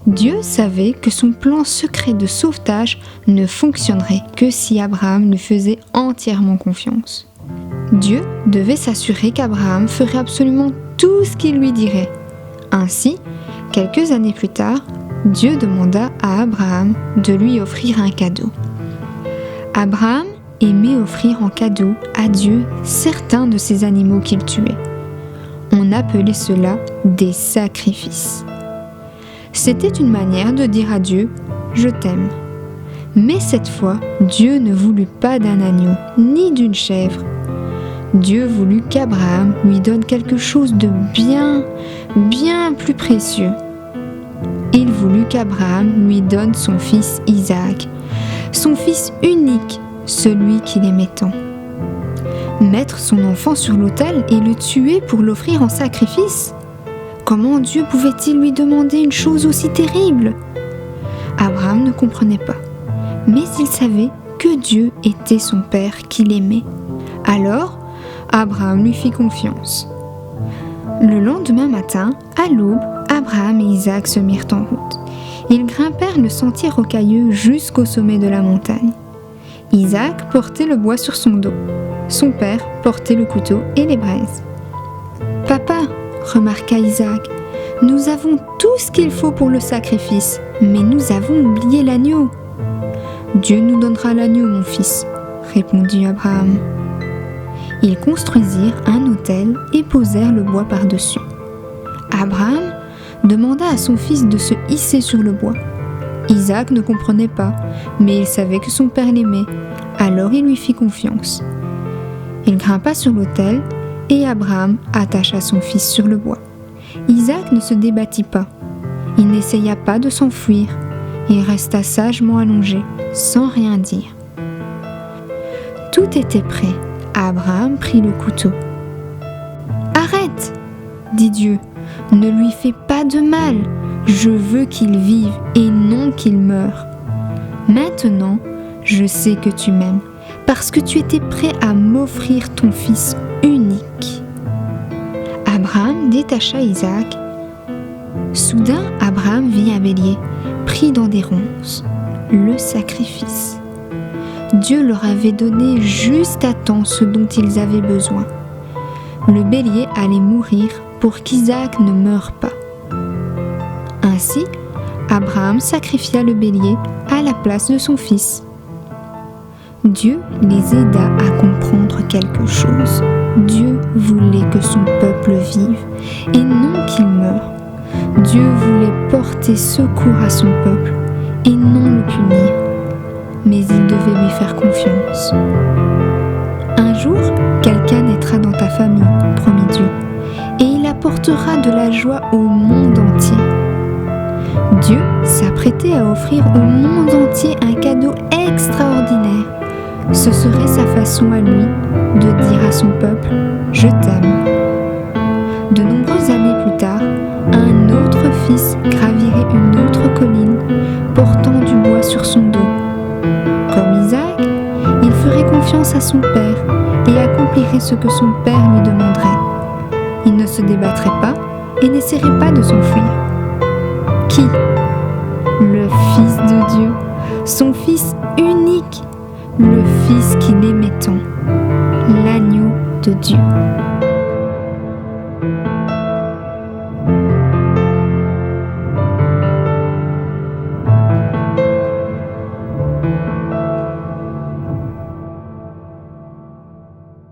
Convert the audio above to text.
Dieu savait que son plan secret de sauvetage ne fonctionnerait que si Abraham lui faisait entièrement confiance. Dieu devait s'assurer qu'Abraham ferait absolument tout ce qu'il lui dirait. Ainsi, quelques années plus tard, Dieu demanda à Abraham de lui offrir un cadeau. Abraham aimait offrir en cadeau à Dieu certains de ses animaux qu'il tuait. On appelait cela des sacrifices. C'était une manière de dire à Dieu « Je t'aime ». Mais cette fois, Dieu ne voulut pas d'un agneau, ni d'une chèvre. Dieu voulut qu'Abraham lui donne quelque chose de bien plus précieux. Il voulut qu'Abraham lui donne son fils Isaac, son fils unique, celui qu'il aimait tant. Mettre son enfant sur l'autel et le tuer pour l'offrir en sacrifice ? Comment Dieu pouvait-il lui demander une chose aussi terrible ? Abraham ne comprenait pas, mais il savait que Dieu était son père qu'il aimait. Alors, Abraham lui fit confiance. Le lendemain matin, à l'aube, Abraham et Isaac se mirent en route. Ils grimpèrent le sentier rocailleux jusqu'au sommet de la montagne. Isaac portait le bois sur son dos. Son père portait le couteau et les braises. « Papa !» remarqua Isaac, « nous avons tout ce qu'il faut pour le sacrifice, mais nous avons oublié l'agneau. »« Dieu nous donnera l'agneau, mon fils, » répondit Abraham. Ils construisirent un autel et posèrent le bois par-dessus. Abraham demanda à son fils de se hisser sur le bois. Isaac ne comprenait pas, mais il savait que son père l'aimait, alors il lui fit confiance. Il grimpa sur l'autel et Abraham attacha son fils sur le bois. Isaac ne se débattit pas. Il n'essaya pas de s'enfuir. Il resta sagement allongé, sans rien dire. Tout était prêt. Abraham prit le couteau. « Arrête !» dit Dieu. « Ne lui fais pas de mal. Je veux qu'il vive et non qu'il meure. Maintenant, je sais que tu m'aimes, parce que tu étais prêt à m'offrir ton fils unique. » Abraham détacha Isaac. Soudain, Abraham vit un bélier, pris dans des ronces, le sacrifice. Dieu leur avait donné juste à temps ce dont ils avaient besoin. Le bélier allait mourir pour qu'Isaac ne meure pas. Ainsi, Abraham sacrifia le bélier à la place de son fils. Dieu les aida à comprendre quelque chose. Dieu voulait que son peuple vive et non qu'il meure. Dieu voulait porter secours à son peuple et non le punir. Mais il devait lui faire confiance. Un jour, quelqu'un naîtra dans ta famille, promit Dieu, et il apportera de la joie au monde entier. Dieu s'apprêtait à offrir au monde entier un cadeau extraordinaire. Ce serait sa façon à lui de dire à son peuple « Je t'aime ». De nombreuses années plus tard, un autre fils gravirait une autre colline, portant du bois sur son dos. Comme Isaac, il ferait confiance à son père et accomplirait ce que son père lui demanderait. Il ne se débattrait pas et n'essaierait pas de s'enfuir. Qui ? Le Fils de Dieu, son Fils unique, le Fils qu'il aimait tant, l'agneau de Dieu.